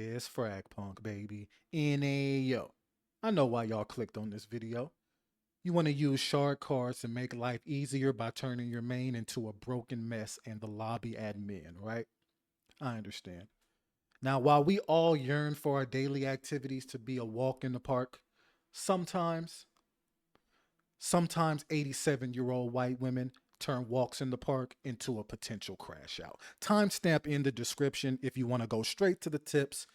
It's Fragpunk, baby. NAO. I know why y'all clicked on this video. You want to use shard cards to make life easier by turning your main into a broken mess and the lobby admin, right? I understand. Now, while we all yearn for our daily activities to be a walk in the park, sometimes, sometimes 87-year-old white women turn walks in the park into a potential crash out. Timestamp in the description if you want to go straight to the tips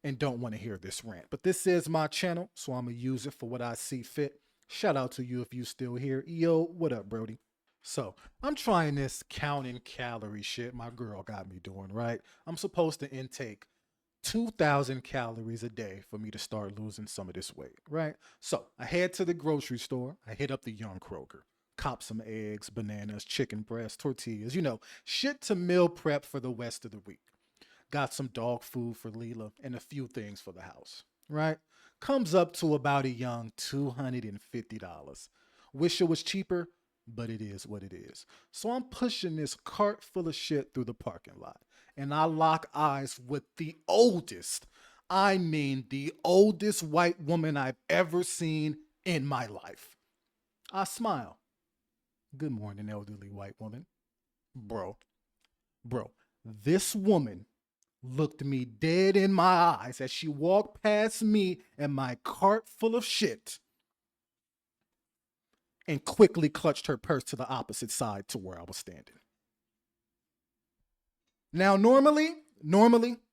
and don't want to hear this rant. But this is my channel, so I'm going to use it for what I see fit. Shout out to you if you still here. Yo, what up, Brody? So, I'm trying this counting calorie shit my girl got me doing, right? I'm supposed to intake 2,000 calories a day for me to start losing some of this weight, right? So, I head to the grocery store. I hit up the Young Kroger. Cop some eggs, bananas, chicken breast, tortillas, shit to meal prep for the rest of the week. Got some dog food for Leela and a few things for the house, right? Comes up to about a young $250. Wish it was cheaper, but it is what it is. So I'm pushing this cart full of shit through the parking lot, and I lock eyes with the oldest, I mean the oldest white woman I've ever seen in my life. I smile. Good morning, elderly white woman. Bro, this woman looked me dead in my eyes as she walked past me and my cart full of shit and quickly clutched her purse to the opposite side to where I was standing. Now, normally,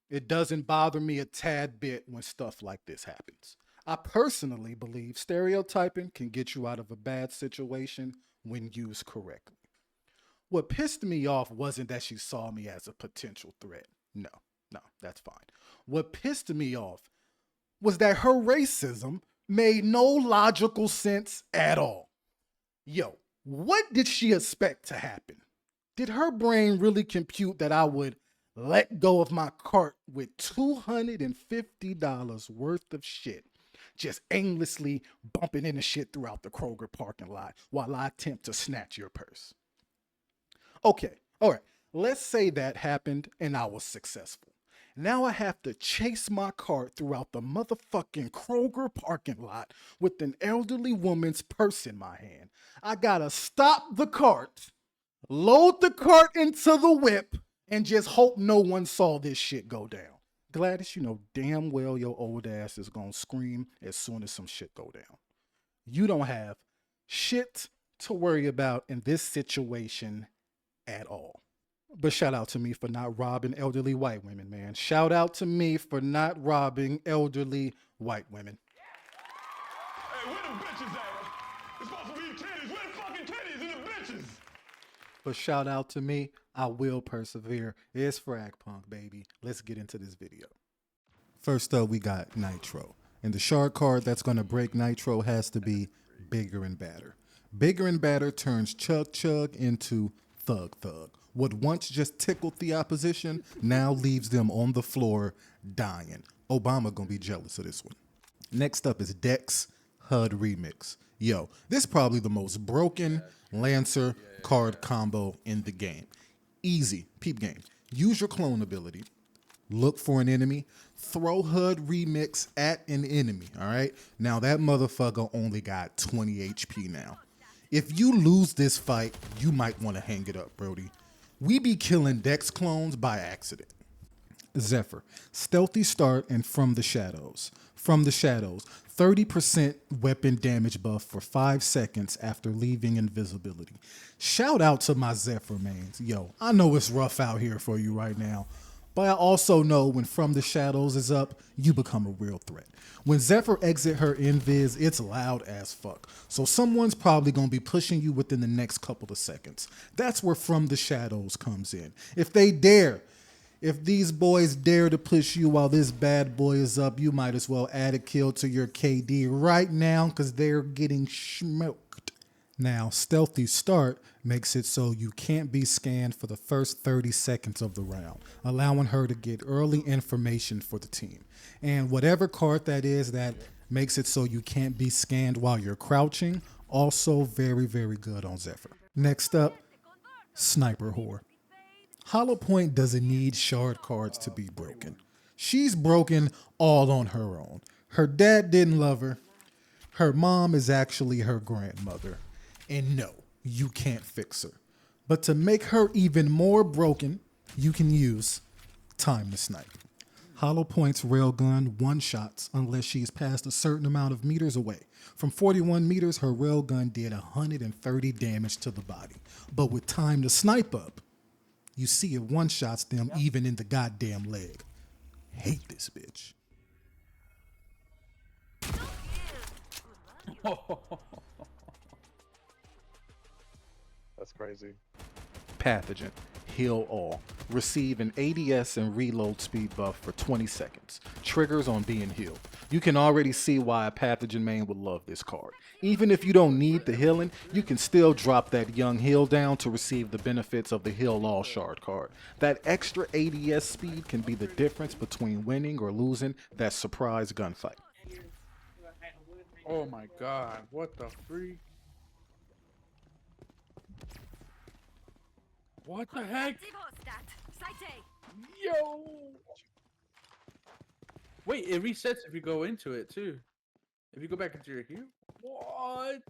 it doesn't bother me a tad bit when stuff like this happens. I personally believe stereotyping can get you out of a bad situation when used correctly. What pissed me off wasn't that she saw me as a potential threat. No, that's fine. What pissed me off was that her racism made no logical sense at all. Yo, what did she expect to happen? Did her brain really compute that I would let go of my cart with $250 worth of shit, just aimlessly bumping into shit throughout the Kroger parking lot while I attempt to snatch your purse? Okay, all right, let's say that happened and I was successful. Now I have to chase my cart throughout the motherfucking Kroger parking lot with an elderly woman's purse in my hand. I gotta stop the cart, load the cart into the whip, and just hope no one saw this shit go down. Gladys, you know damn well your old ass is gonna scream as soon as some shit go down. You don't have shit to worry about in this situation at all. But shout out to me for not robbing elderly white women, man. Shout out to me for not robbing elderly white women. Hey, where the bitches at? It's supposed to be titties. Where the fucking titties and the bitches? But shout out to me. I will persevere. It's Fragpunk, baby. Let's get into this video. First up, we got Nitro. And the shard card that's going to break Nitro has to be Bigger and Badder. Bigger and Badder turns Chug Chug into Thug Thug. What once just tickled the opposition now leaves them on the floor dying. Obama gonna be jealous of this one. Next up is Dex HUD Remix. Yo, this is probably the most broken Lancer card combo in the game. Easy, peep game. Use your clone ability, look for an enemy, throw HUD Remix at an enemy, all right? Now that motherfucker only got 20 HP now. If you lose this fight, you might want to hang it up, Brody. We be killing Dex clones by accident. Zephyr, stealthy start and from the shadows. From the shadows, 30% weapon damage buff for 5 seconds after leaving invisibility. Shout out to my Zephyr mains. Yo, I know it's rough out here for you right now, but I also know when From the Shadows is up, you become a real threat. When Zephyr exit her invis, it's loud as fuck. So someone's probably gonna be pushing you within the next couple of seconds. That's where From the Shadows comes in. If these boys dare to push you while this bad boy is up, you might as well add a kill to your KD right now because they're getting smoked. Now, Stealthy Start makes it so you can't be scanned for the first 30 seconds of the round, allowing her to get early information for the team. And whatever card that is that makes it so you can't be scanned while you're crouching, also very, very good on Zephyr. Next up, Sniper Whore. Hollow Point doesn't need shard cards to be broken. She's broken all on her own. Her dad didn't love her. Her mom is actually her grandmother. And no, you can't fix her. But to make her even more broken, you can use Time to Snipe. Hollow Point's railgun one-shots unless she's passed a certain amount of meters away. From 41 meters, her railgun did 130 damage to the body. But with Time to Snipe up, you see it one-shots them even in the goddamn leg. Hate this bitch. That's crazy. Pathojen. Heal all. Receive an ADS and reload speed buff for 20 seconds. Triggers on being healed. You can already see why a Pathojen main would love this card. Even if you don't need the healing, you can still drop that young heal down to receive the benefits of the Heal All Shard card. That extra ADS speed can be the difference between winning or losing that surprise gunfight. Oh my god, what the freak? What the heck? Yo! Wait, it resets if you go into it too. If you go back into your heal? What?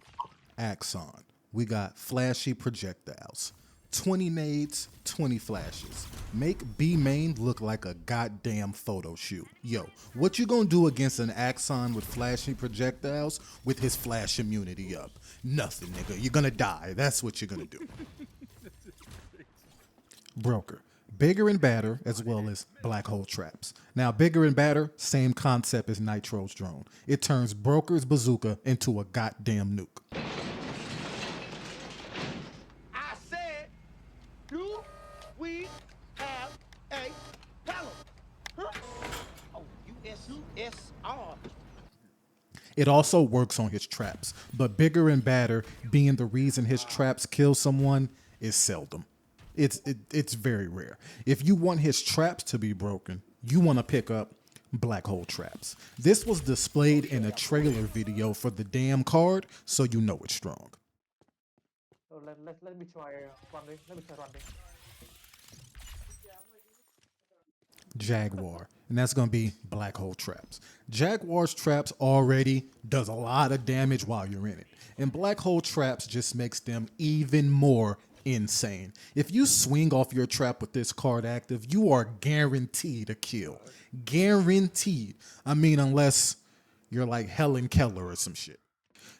Axon. We got flashy projectiles. 20 nades, 20 flashes. Make B main look like a goddamn photo shoot. Yo, what you gonna do against an Axon with flashy projectiles with his flash immunity up? Nothing, nigga. You're gonna die. That's what you're gonna do. Broker. Bigger and badder, as well as black hole traps. Now, bigger and badder, same concept as Nitro's drone. It turns Broker's bazooka into a goddamn nuke. I said, do we have a problem? Huh? Oh, USSR. It also works on his traps, but bigger and badder being the reason his traps kill someone is seldom. It's very rare. If you want his traps to be broken, you want to pick up black hole traps. This was displayed in a trailer video for the damn card, so you know it's strong. So let me try one day. Let me try one day. Jaguar, and that's going to be black hole traps. Jaguar's traps already does a lot of damage while you're in it, and black hole traps just makes them even more insane. If you swing off your trap with this card active, you are guaranteed a kill. Guaranteed. I mean, unless you're like Helen Keller or some shit.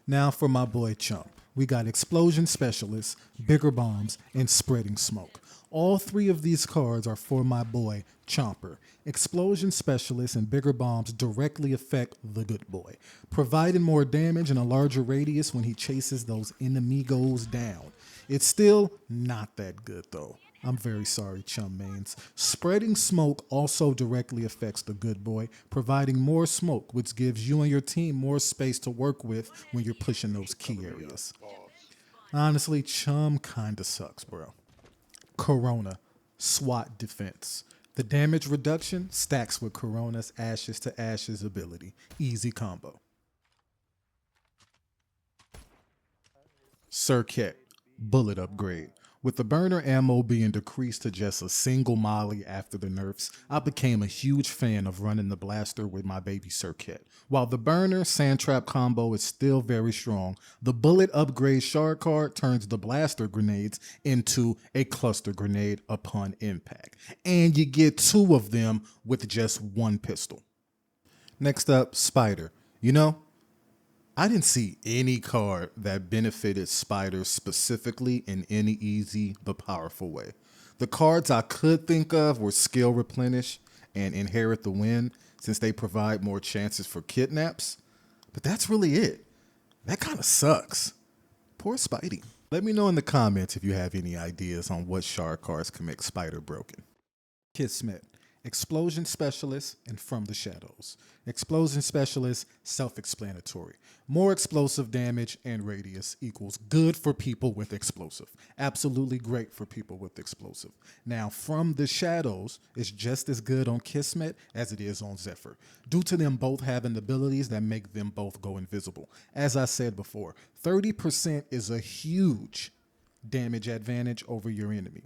Now for my boy Chum. We got Explosion Specialist, Bigger Bombs, and Spreading Smoke. All three of these cards are for my boy Chomper. Explosion Specialist and Bigger Bombs directly affect the good boy, providing more damage in a larger radius when he chases those enemigos down. It's still not that good though. I'm very sorry, Chum mains. Spreading Smoke also directly affects the good boy, providing more smoke, which gives you and your team more space to work with when you're pushing those key areas. Honestly, Chum kinda sucks, bro. Corona, SWAT defense. The damage reduction stacks with Corona's Ashes to Ashes ability. Easy combo. Serket, bullet upgrade. With the burner ammo being decreased to just a single molly after the nerfs, I became a huge fan of running the blaster with my baby Serket. While the burner sand trap combo is still very strong, the bullet upgrade shard card turns the blaster grenades into a cluster grenade upon impact. And you get two of them with just one pistol. Next up, Spider. You know, I didn't see any card that benefited Spider specifically in any easy but powerful way. The cards I could think of were Skill Replenish and Inherit the Wind, since they provide more chances for kidnaps. But that's really it. That kind of sucks. Poor Spidey. Let me know in the comments if you have any ideas on what shard cards can make Spider broken. Kismet. Explosion Specialist, and From the Shadows. Explosion Specialist, self-explanatory. More explosive damage and radius equals good for people with explosive. Absolutely great for people with explosive. Now, From the Shadows is just as good on Kismet as it is on Zephyr, due to them both having abilities that make them both go invisible. As I said before, 30% is a huge damage advantage over your enemy.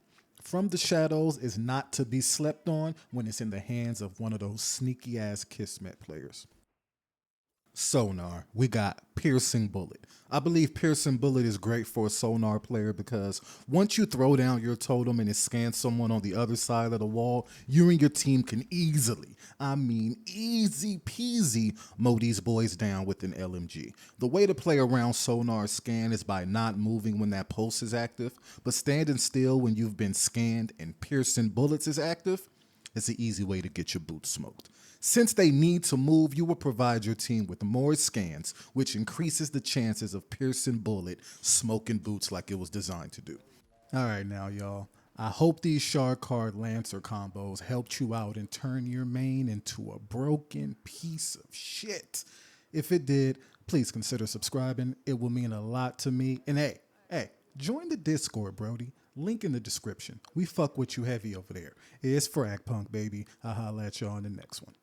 from the shadows is not to be slept on when it's in the hands of one of those sneaky ass Kismet players. Sonar, we got Piercing Bullet. I believe Piercing Bullet is great for a Sonar player because once you throw down your totem and it scans someone on the other side of the wall, you and your team can easily, I mean easy peasy, mow these boys down with an LMG. The way to play around Sonar's scan is by not moving when that pulse is active, but standing still when you've been scanned and Piercing Bullets is active. It's an easy way to get your boots smoked. Since they need to move, you will provide your team with more scans, which increases the chances of Piercing Bullet smoking boots like it was designed to do. All right now, y'all. I hope these Shard Card Lancer combos helped you out and turn your main into a broken piece of shit. If it did, please consider subscribing. It will mean a lot to me. And hey, join the Discord, Brody. Link in the description. We fuck with you heavy over there. It's Fragpunk, baby. I'll holla at y'all on the next one.